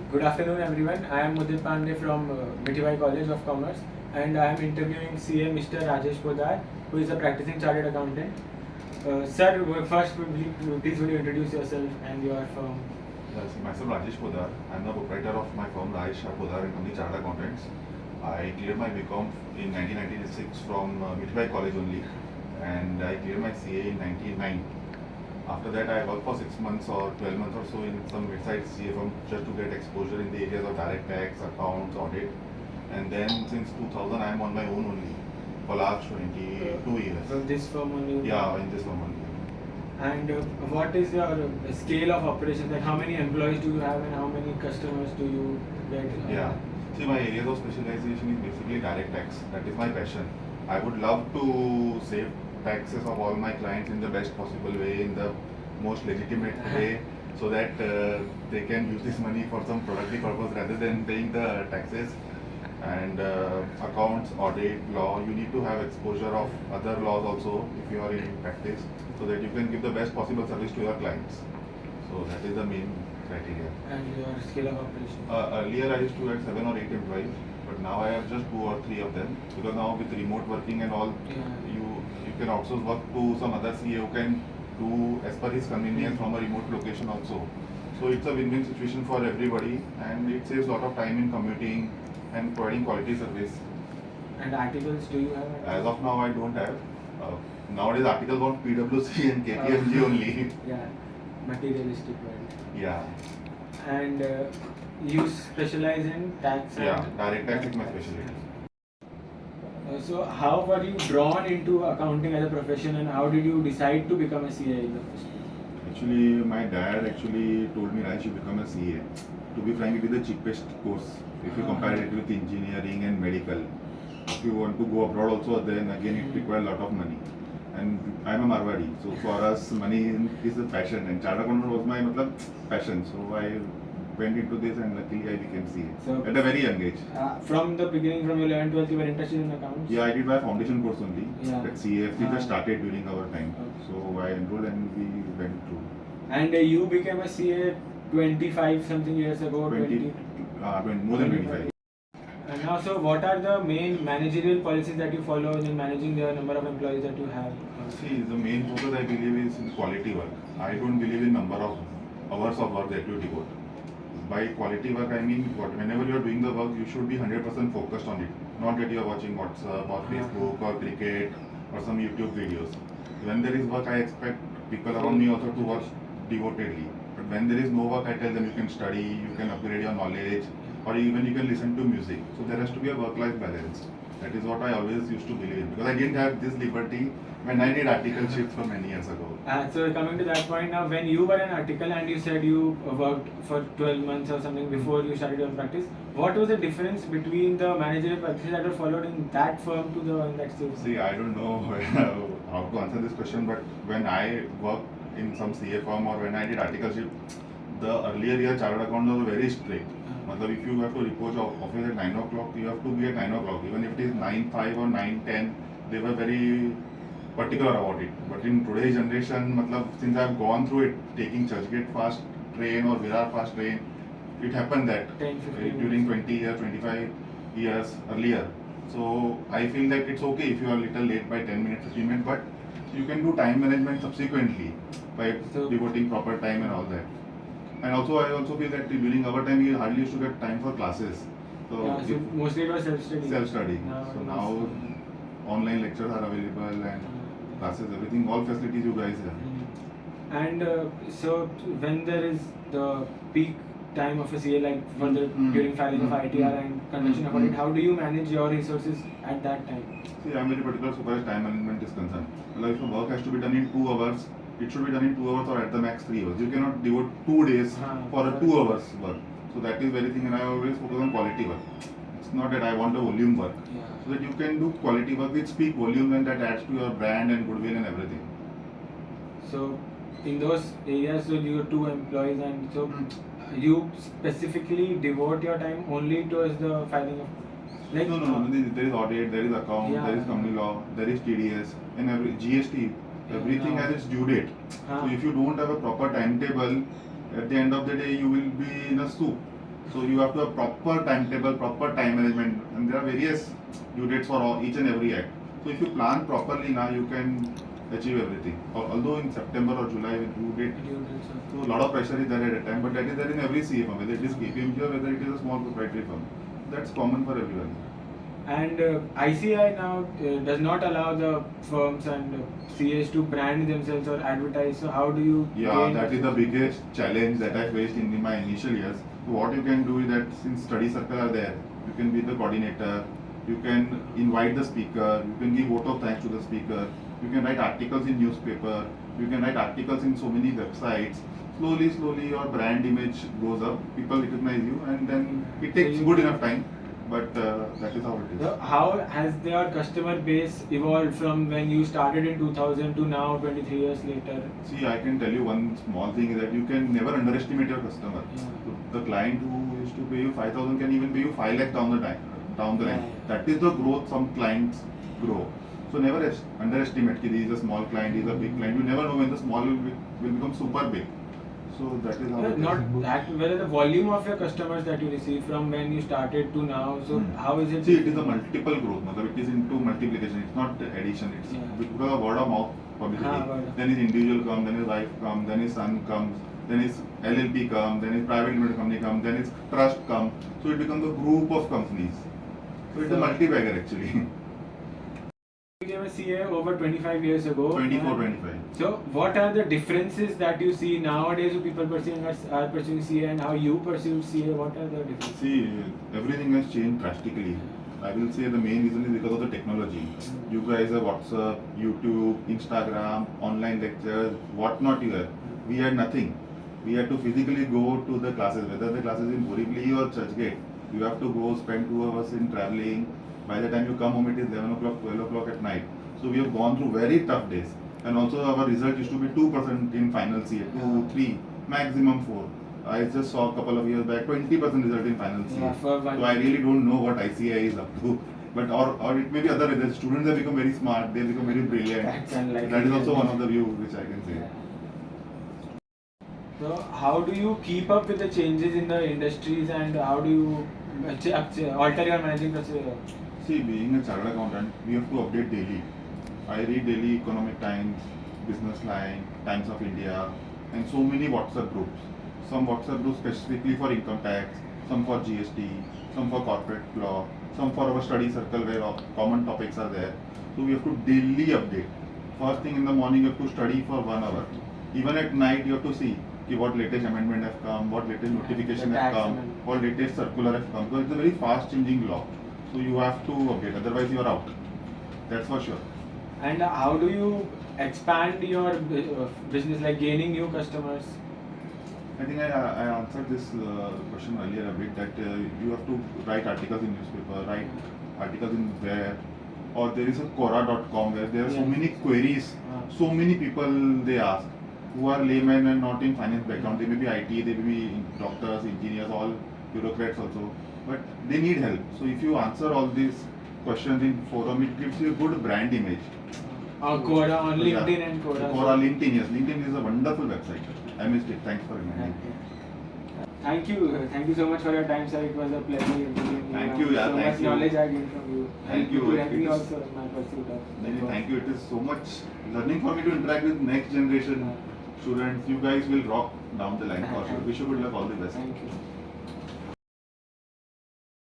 Good afternoon, everyone. I am Mithibai from Mithibai College of Commerce, and I am interviewing CA Mr. Rajesh Podar, who is a practicing chartered accountant. Sir, first, please will you introduce yourself and your firm? Yes, myself Rajesh Podar. I'm the proprietor of my firm Rajesh Podar and Company Chartered Accountants. I cleared my BCom in 1996 from Mithibai College only, and I cleared my CA in 1999. After that, I worked for 6 months or 12 months or so in some mid-sized CA firm just to get exposure in the areas of direct tax, accounts, audit. And then since 2000, I am on my own only for last 22 years. From this firm only? Yeah, in this firm only. And what is your scale of operations? Like how many employees do you have and how many customers do you get? Yeah. See, my areas of specialization is basically direct tax. That is my passion. I would love to save taxes of all my clients in the best possible way, in the most legitimate way, so that they can use this money for some productive purpose rather than paying the taxes. And accounts, audit, law, you need to have exposure of other laws also if you are in practice, so that you can give the best possible service to your clients. So that is the main criteria. And your scale of operation? Earlier I used to have 7 or 8 employees, but now I have just 2 or 3 of them, because now with remote working and all, you can outsource work to some other CA who can do as per his convenience from a remote location also. So it's a win-win situation for everybody, and it saves a lot of time in commuting and providing quality service. And articles do you have? As of now, I don't have. Nowadays, articles on PwC and KPMG only. Yeah, materialistic world. Yeah. And you specialize in tax? Yeah, direct tax is my specialty. So how were you drawn into accounting as a profession, and how did you decide to become a CA in the first place? Actually, my dad actually told me I should become a CA. To be frank, it is the cheapest course if you compare it with engineering and medical. If you want to go abroad also, then again it requires a lot of money. And I'm a Marwadi, so for us money is a passion, and chartered accountant was my passion. So I went into this, and luckily I became CA So at a very young age. From the beginning, from your 11th, 12th, you were interested in accounts? Yeah, I did my foundation course only. Yeah. That CAFC just started during our time. Okay. So I enrolled and we went through. And you became a CA 25 something years ago? 20, more than 25. And now, so what are the main managerial policies that you follow in managing the number of employees that you have? See, the main focus I believe is in quality work. I don't believe in number of hours of work that you devote. By quality work, I mean whenever you are doing the work, you should be 100% focused on it. Not that you are watching WhatsApp or Facebook or cricket or some YouTube videos. When there is work, I expect people around me also to work devotedly. But when there is no work, I tell them you can study, you can upgrade your knowledge, or even you can listen to music. So there has to be a work-life balance. That is what I always used to believe in, because I didn't have this liberty when I did articleship for many years ago. So coming to that point now, when you were an article and you said you worked for 12 months or something before you started your practice, what was the difference between the managerial practices that were followed in that firm to the one that's still? See, I don't know how to answer this question, but when I worked in some CA firm or when I did articleship, the earlier year chartered accountants were very strict. If you have to report your office at 9 o'clock, you have to be at 9 o'clock. Even if it is 9:05 or 9:10, they were very particular about it. But in today's generation, since I've gone through it, taking Churchgate fast train or Virar fast train, it happened that 10, 15 during 20 years, 25 years earlier. So I feel that it's okay if you are a little late by 10 minutes, 15 minutes, but you can do time management subsequently by devoting proper time and all that. And also, I also feel that during our time, we hardly used to get time for classes. So mostly it was self-study. Self-study. So now, online lectures are available and classes, everything, all facilities you guys have. And so when there is the peak time of a CA, like for the during filing of ITR and conduction of audit, how do you manage your resources at that time? See, I'm very particular so far as time management is concerned. If a work has to be done in 2 hours, it should be done in 2 hours or at the max 3 hours. You cannot devote 2 days for a 2 hours work. So that is very thing, and I always focus on quality work. It's not that I want a volume work. So that you can do quality work with peak volume, and that adds to your brand and goodwill and everything. So in those areas, so you have 2 employees, and so you specifically devote your time only towards the filing of No. There is audit, there is account, there is company law, there is TDS, and every GST. Everything has its due date. So if you don't have a proper timetable, at the end of the day you will be in a soup. So you have to have proper timetable, proper time management, and there are various due dates for each and every act. So if you plan properly now, you can achieve everything. Although in September or July with due date, so a lot of pressure is there at a time, but that is there in every CA firm, whether it is KPMG or whether it is a small proprietary firm. That's common for everyone. And ICI now does not allow the firms and CAs to brand themselves or advertise. So how do you? Yeah, that is the biggest challenge that I faced in my initial years. So what you can do is that since study circle are there, you can be the coordinator, you can invite the speaker, you can give vote of thanks to the speaker, you can write articles in newspaper, you can write articles in so many websites. Slowly your brand image goes up, people recognize you, and then it takes good enough time, but that is how it is. So how has their customer base evolved from when you started in 2000 to now 23 years later? See, I can tell you one small thing is that you can never underestimate your customer. Yeah. So the client who used to pay you 5,000 can even pay you 5 lakh down the line. Yeah. That is the growth some clients grow. So never underestimate that he is a small client, he is a big client. You never know when the small will become super big. So that is how it is. Not that whether the volume of your customers that you receive from when you started to now. So how is it? See, it is a multiple growth. It is into multiplication. It's not addition. It's because of word of mouth publicity. Then his individual come, then his wife come, then his son comes, then his LLP come, then his private limited company come, then his trust come. So it becomes a group of companies. So it's a multi-bagger actually. You became a CA over 25 years ago. 24, 25. So what are the differences that you see nowadays who people are pursuing CA and how you pursue CA? What are the differences? See, everything has changed drastically. I will say the main reason is because of the technology. You guys have WhatsApp, YouTube, Instagram, online lectures, whatnot you have. We had nothing. We had to physically go to the classes, whether the classes in Borivali or Churchgate. You have to go spend 2 hours in traveling. By the time you come home, it is 11 o'clock, 12 o'clock at night. So we have gone through very tough days. And also our result used to be 2% in final CA, 2, 3, maximum 4. I just saw a couple of years back 20% result in final CA. Yeah, so I really don't know what ICI is up to. But or it may be other results. Students have become very smart, they have become very brilliant. That is also one of the view which I can say. So how do you keep up with the changes in the industries and how do you alter your managing procedure? See, being a chartered accountant, we have to update daily. I read daily Economic Times, Business Line, Times of India, and so many WhatsApp groups. Some WhatsApp groups specifically for income tax, some for GST, some for corporate law, some for our study circle where common topics are there. So we have to daily update. First thing in the morning, you have to study for 1 hour. Even at night, you have to see what latest amendment have come, what latest notification have come, what latest circular have come. Because it's a very fast changing law. So you have to update, otherwise you are out. That's for sure. And how do you expand your business, like gaining new customers? I think I answered this question earlier a bit that you have to write articles in newspaper, write articles in web, or there is a Quora.com where there are so many queries, so many people they ask who are laymen and not in finance background. They may be IT, they may be doctors, engineers, all bureaucrats also. But they need help. So if you answer all these questions in forum, it gives you a good brand image. Quora on LinkedIn and Quora. Quora, LinkedIn, yes. LinkedIn is a wonderful website. I missed it. Thanks for reminding. Thank you so much for your time, sir. It was a pleasure interviewing you. Thank you, yeah. So much knowledge I gained from you. Thank you. To help me also in my pursuit of. Thank you. It is so much learning for me to interact with next generation students. You guys will rock down the line for sure. Wish you good luck. All the best. Thank you.